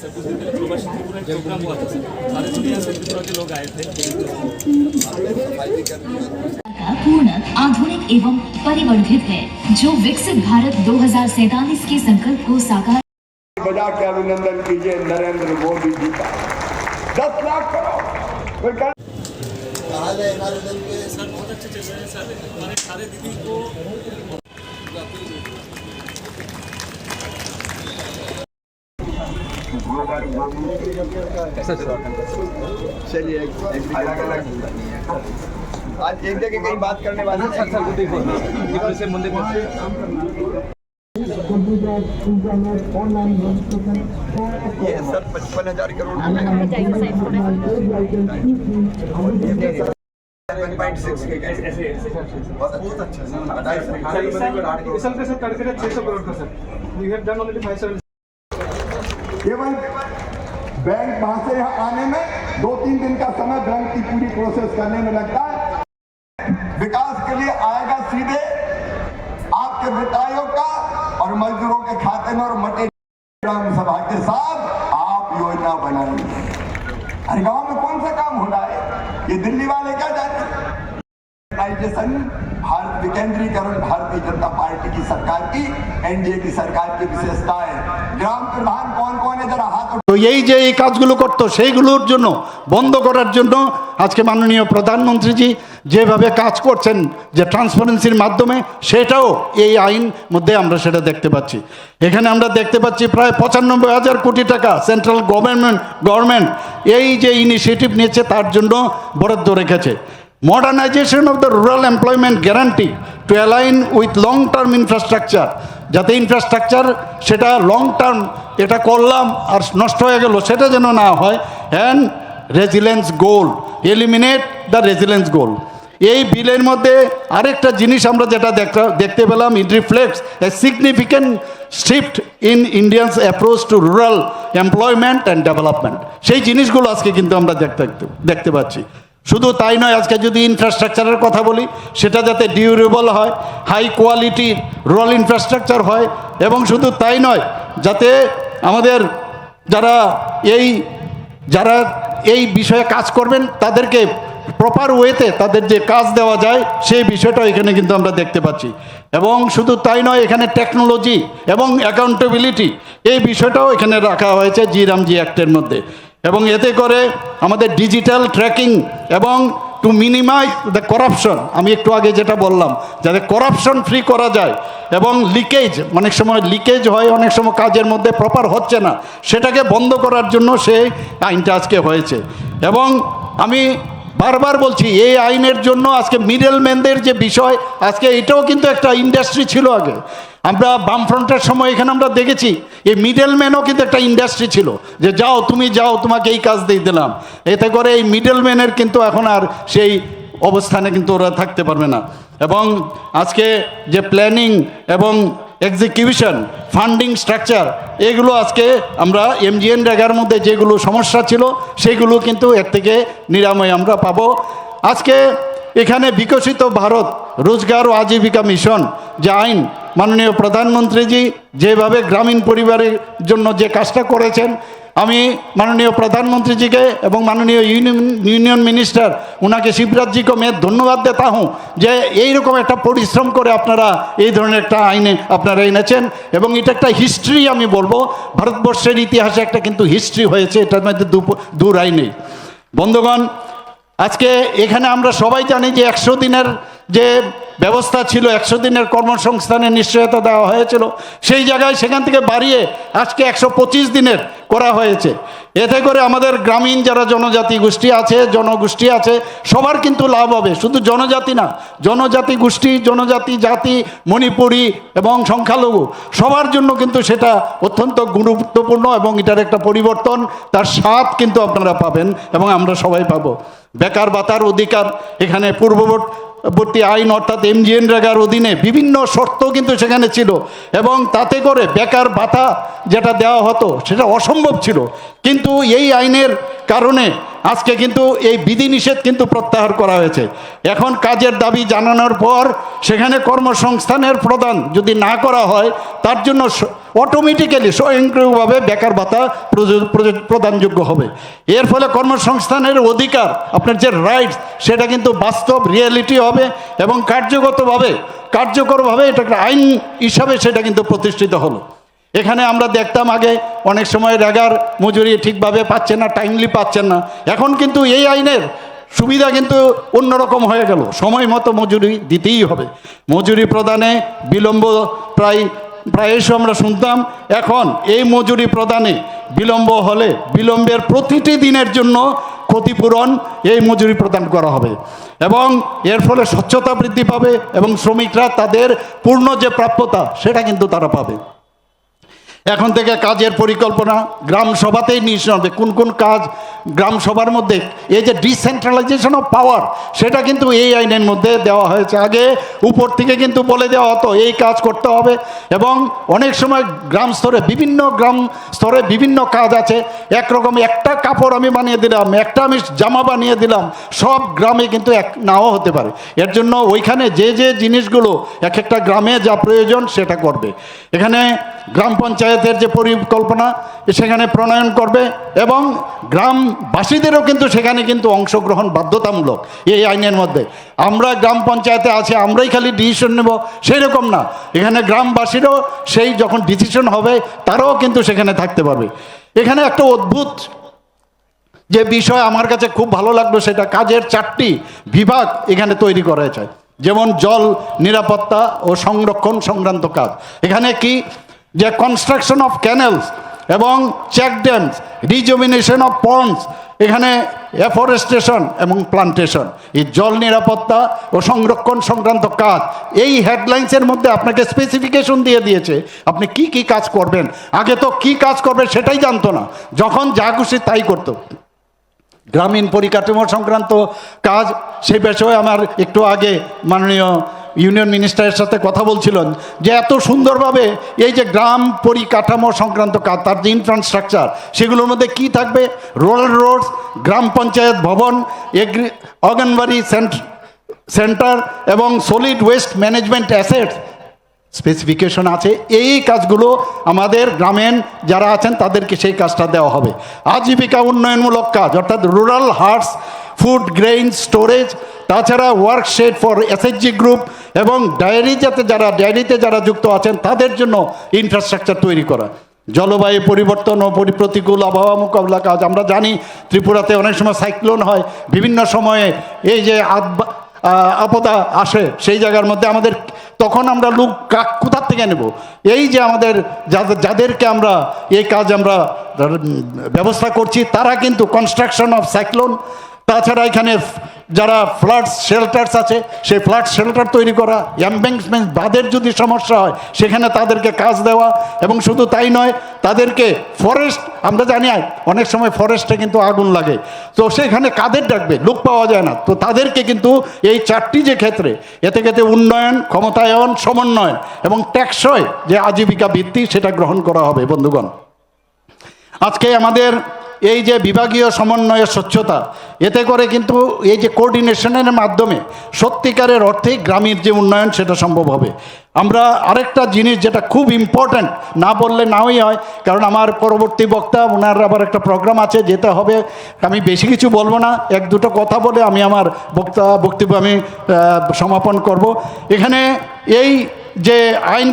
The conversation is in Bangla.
सर कुछ दिन पहले प्रवासी त्रिपुरा एक प्रोग्राम हुआ था सर, सारे दुनिया से त्रिपुरा के लोग आए थे। पूर्ण, आधुनिक एवं परिवर्धित है, जो विकसित भारत 2047 के संकल्प को साकार बजा के अभिनंदन कीजिए नरेंद्र मोदी जी का। 10 लाख करोड़ सर बहुत अच्छे चल रहे हैं सर, हमारे सारे दीदी को चलिए अलग अलग आज एक जगह कहीं बात करने वाले से मंदिर ये सर 55,000 करोड़ 7.6 के बहुत अच्छा सर। सर टारगेट है 600 करोड़ का sir. We have done already 570। केवल बैंक वहां से यहाँ आने में 2-3 दिन का समय बैंक की पूरी प्रोसेस करने में लगता है। विकास के लिए आएगा सीधे आपके वित्तायोग का और मजदूरों के खाते में और मटे ग्राम सभा के साथ आप योजना बनाएंगे। हर गांव में कौन सा काम हो रहा है? ये दिल्ली वाले क्या चाहते हैं? भारत विकेंद्रीकरण भारतीय जनता पार्टी की सरकार की, एनडीए की सरकार की विशेषता है। গ্রাম প্রধান কোন কোন যারা হাত তো এই যে এই কাজগুলো করতো সেইগুলোর জন্য বন্ধ করার জন্য আজকে মাননীয় প্রধানমন্ত্রীজি যেভাবে কাজ করছেন যে ট্রান্সপারেন্সির মাধ্যমে, সেটাও এই আইন মধ্যে আমরা সেটা দেখতে পাচ্ছি। এখানে আমরা দেখতে পাচ্ছি প্রায় 95,000 কোটি টাকা সেন্ট্রাল গভর্নমেন্ট এই যে ইনিশিয়েটিভ নিয়েছে তার জন্য বরাদ্দ রেখেছে। Modernisation of the rural employment guarantee two align with long term infrastructure, যাতে ইনফ্রাস্ট্রাকচার সেটা লং টার্ম এটা করলাম আর নষ্ট হয়ে গেল সেটা যেন না হয়। And resilience goal, eliminate the resilience goal. এই বিলের মধ্যে আরেকটা জিনিস আমরা যেটা দেখতে পেলাম, it reflects a significant shift in Indians approach to rural employment and development. সেই জিনিসগুলো আজকে কিন্তু আমরা দেখতে পাচ্ছি। শুধু তাই নয়, আজকে যদি ইনফ্রাস্ট্রাকচারের কথা বলি সেটা যাতে ডিউরেবল হয়, হাই কোয়ালিটি রুরাল ইনফ্রাস্ট্রাকচার হয়, এবং শুধু তাই নয় যাতে আমাদের যারা এই বিষয়ে কাজ করবেন তাদেরকে প্রপার ওয়েতে তাদের যে কাজ দেওয়া যায় সেই বিষয়টা এখানে কিন্তু আমরা দেখতে পাচ্ছি। এবং শুধু তাই নয়, এখানে টেকনোলজি এবং অ্যাকাউন্টেবিলিটি এই বিষয়টাও এখানে রাখা হয়েছে জিরামজি অ্যাক্টের মধ্যে। এবং এতে করে আমাদের ডিজিটাল ট্র্যাকিং এবং টু মিনিমাইজ দ্য করাপশন, আমি একটু আগে যেটা বললাম যাতে করাপশন ফ্রি করা যায় এবং লিকেজ, অনেক সময় লিকেজ হয়, অনেক সময় কাজের মধ্যে প্রপার হচ্ছে না, সেটাকে বন্ধ করার জন্য সেই আইনটা আজকে হয়েছে। এবং আমি বারবার বলছি এই আইনের জন্য আজকে মিডলম্যানদের যে বিষয়, আজকে এটাও কিন্তু একটা ইন্ডাস্ট্রি ছিল আগে। আমরা বামফ্রন্টের সময় এখানে আমরা দেখেছি এই মিডলম্যানও কিন্তু একটা ইন্ডাস্ট্রি ছিল, যে যাও তুমি যাও তোমাকে এই কাজ দিয়ে দিলাম। এতে করে এই মিডলম্যানের কিন্তু এখন আর সেই অবস্থানে কিন্তু ওরা থাকতে পারবে না। এবং আজকে যে প্ল্যানিং এবং এক্সিকিউশন, ফান্ডিং স্ট্রাকচার, এগুলো আজকে আমরা এমজিএনরেগার মধ্যে যেগুলো সমস্যা ছিল সেগুলো কিন্তু এর থেকে নিরাময় আমরা পাবো। আজকে এখানে বিকশিত ভারত রোজগার ও আজীবিকা মিশন যে আইন মাননীয় প্রধানমন্ত্রীজি যেভাবে গ্রামীণ পরিবারের জন্য যে কাজটা করেছেন, আমি মাননীয় প্রধানমন্ত্রীজিকে এবং মাননীয় यूनियन मिनिस्टर उनके शिवराज जी को मैं धन्यवाद देता हूँ যে এইরকম একটা পরিশ্রম করে আপনারা এই ধরনের একটা আইনে আপনারা এনেছেন। এবং এটা একটা হিস্ট্রি, আমি বলবো ভারতবর্ষের ইতিহাসে একটা কিন্তু হিস্ট্রি হয়েছে, এটার মধ্যে দু রায় নেই। বন্ধুগণ, আজকে এখানে আমরা সবাই জানি যে 100 দিনের যে ব্যবস্থা ছিল, 100 দিনের কর্মসংস্থানের নিশ্চয়তা দেওয়া হয়েছিল, সেই জায়গায় সেখান থেকে বাড়িয়ে আজকে 125 দিনের করা হয়েছে। এতে করে আমাদের গ্রামীণ যারা জনজাতি গোষ্ঠী আছে, জনগোষ্ঠী আছে, সবার কিন্তু লাভ হবে। শুধু জনজাতি না, জনজাতি গোষ্ঠী, জনজাতি জাতি, মণিপুরী এবং সংখ্যালঘু সবার জন্য কিন্তু সেটা অত্যন্ত গুরুত্বপূর্ণ। এবং এটার একটা পরিবর্তন, তার স্বাদ কিন্তু আপনারা পাবেন এবং আমরা সবাই পাবো। বেকার ভাতার অধিকার এখানে পূর্ববর্তী আইন অর্থাৎ এমজিএনরেগার অধীনে বিভিন্ন শর্ত কিন্তু সেখানে ছিল, এবং তাতে করে বেকার ভাতা যেটা দেওয়া হতো সেটা অসম্ভব ছিল। কিন্তু এই আইনের কারণে আজকে কিন্তু এই বিধিনিষেধ কিন্তু প্রত্যাহার করা হয়েছে। এখন কাজের দাবি জানানোর পর সেখানে কর্মসংস্থানের প্রদান যদি না করা হয়, তার জন্য অটোমেটিক্যালি স্বয়ংক্রিয়ভাবে বেকার ভাতা প্রদানযোগ্য হবে। এর ফলে কর্মসংস্থানের অধিকার, আপনার যে রাইটস, সেটা কিন্তু বাস্তব রিয়েলিটি হবে এবং কার্যকরভাবে এটা একটা আইন হিসাবে সেটা কিন্তু প্রতিষ্ঠিত হলো। এখানে আমরা দেখতাম আগে অনেক সময় রেগার মজুরি ঠিকভাবে পাচ্ছেন না, টাইমলি পাচ্ছেন না। এখন কিন্তু এই আইনের সুবিধা কিন্তু অন্যরকম হয়ে গেল, সময় মতো মজুরি দিতেই হবে। মজুরি প্রদানে বিলম্ব প্রায়শই আমরা শুনতাম, এখন এই মজুরি প্রদানে বিলম্ব হলে বিলম্বের প্রতিটি দিনের জন্য ক্ষতিপূরণ এই মজুরি প্রদান করা হবে এবং এর ফলে স্বচ্ছতা বৃদ্ধি পাবে এবং শ্রমিকরা তাদের পূর্ণ যে প্রাপ্যতা সেটা কিন্তু তারা পাবে। এখন থেকে কাজের পরিকল্পনা গ্রাম সভাতেই নিয়ে হবে, কোন কোন কাজ গ্রাম সভার মধ্যে, এই যে ডিসেন্ট্রালাইজেশন অফ পাওয়ার, সেটা কিন্তু এই আইনের মধ্যে দেওয়া হয়েছে। আগে উপর থেকে কিন্তু বলে দেওয়া হতো এই কাজ করতে হবে, এবং অনেক সময় গ্রাম স্তরে বিভিন্ন কাজ আছে। একরকম একটা কাপড় আমি বানিয়ে দিলাম, একটা আমি জামা বানিয়ে দিলাম, সব গ্রামে কিন্তু এক নাও হতে পারে। এর জন্য ওইখানে যে যে জিনিসগুলো এক একটা গ্রামে যা প্রয়োজন সেটা করবে। এখানে গ্রাম পঞ্চায়েতের যে পরিকল্পনা সেখানে প্রণয়ন করবে এবং গ্রামবাসীদেরও কিন্তু সেখানে কিন্তু অংশগ্রহণ বাধ্যতামূলক এই আইনের মধ্যে। আমরা গ্রাম পঞ্চায়েতে আছে আমরাই খালি ডিসিশন নেব সেই রকম না, এখানে গ্রামবাসীরও সেই যখন ডিসিশন হবে তারাও কিন্তু সেখানে থাকতে পারবে। এখানে একটা অদ্ভুত যে বিষয় আমার কাছে খুব ভালো লাগলো, সেটা কাজের 4টি বিভাগ এখানে তৈরি করা হয়েছে। যেমন জল নিরাপত্তা ও সংরক্ষণ সংক্রান্ত কাজ, এখানে কি যে কনস্ট্রাকশন অফ ক্যানেলস এবং চেক ড্যামস, রিজুমিনেশন অফ পন্ডস, এখানে এফরেস্টেশন এবং প্লান্টেশন, এই জল নিরাপত্তা ও সংরক্ষণ সংক্রান্ত কাজ। এই হেডলাইন্সের মধ্যে আপনাকে স্পেসিফিকেশন দিয়ে দিয়েছে আপনি কি কি কাজ করবেন। আগে তো কি কাজ করবে সেটাই জানতো না, যখন যা খুশি তাই করতো। গ্রামীণ পরিকাঠামো সংক্রান্ত কাজ, সেই বিষয়ে আমার একটু আগে মাননীয় ইউনিয়ন মিনিস্টারের সাথে কথা বলছিলেন যে এত সুন্দরভাবে এই যে গ্রাম পরিকাঠামো সংক্রান্ত কাজ, তার যে ইনফ্রাস্ট্রাকচার, সেগুলোর মধ্যে কি থাকবে, রোডস, গ্রাম পঞ্চায়েত ভবন, অঙ্গনবাড়ি সেন্টার এবং solid waste management assets specification আছে। এই কাজগুলো আমাদের গ্রামীণ যারা আছেন তাদেরকে সেই কাজটা দেওয়া হবে। আজীবিকা উন্নয়নমূলক কাজ অর্থাৎ rural huts, food grain storage, তাছাড়া ওয়ার্কশেড ফর এসএইচজি গ্রুপ এবং ডায়েরিতে যারা যুক্ত আছেন তাদের জন্য ইনফ্রাস্ট্রাকচার তৈরি করা। জলবায়ু পরিবর্তন ও প্রতিকূল আবহাওয়া মোকাবিলা কাজ, আমরা জানি ত্রিপুরাতে অনেক সময় সাইক্লোন হয়, বিভিন্ন সময়ে এই যে আপদা আসে, সেই জায়গার মধ্যে আমাদের তখন আমরা লোক কোথার থেকে নেব? এই যে আমাদের যাদেরকে আমরা এই কাজ আমরা ব্যবস্থা করছি তারা কিন্তু কনস্ট্রাকশন অফ সাইক্লোন, তাছাড়া এখানে যারা ফ্লাড শেল্টার্স আছে সেই ফ্লাড শেল্টার তৈরি করা, এমব্যাঙ্কমেন্ট বাঁধের যদি সমস্যা হয় সেখানে তাদেরকে কাজ দেওয়া, এবং শুধু তাই নয় তাদেরকে ফরেস্ট, আমরা জানি অনেক সময় ফরেস্টে কিন্তু আগুন লাগে, তো সেখানে কাদের ডাকবে, লোক পাওয়া যায় না, তো তাদেরকে কিন্তু এই 4টি যে ক্ষেত্রে এতে উন্নয়ন, ক্ষমতায়ন, সমন্বয় এবং টেকসই যে আজীবিকা ভিত্তি সেটা গ্রহণ করা হবে। বন্ধুগণ, আজকে আমাদের এই যে বিভাগীয় সমন্বয়ের স্বচ্ছতা, এতে করে কিন্তু এই যে কোঅর্ডিনেশনের মাধ্যমে সত্যিকারের অর্থেই গ্রামের যে উন্নয়ন সেটা সম্ভব হবে। আমরা আরেকটা জিনিস যেটা খুব ইম্পর্ট্যান্ট, না বললে নাওই হয়, কারণ আমার পরবর্তী বক্তা ওনার আবার একটা প্রোগ্রাম আছে, যেতে হবে। আমি বেশি কিছু বলবো না, 1-2টো কথা বলে আমি আমার বক্তব্য আমি সমাপন করব। এখানে এই যে আইন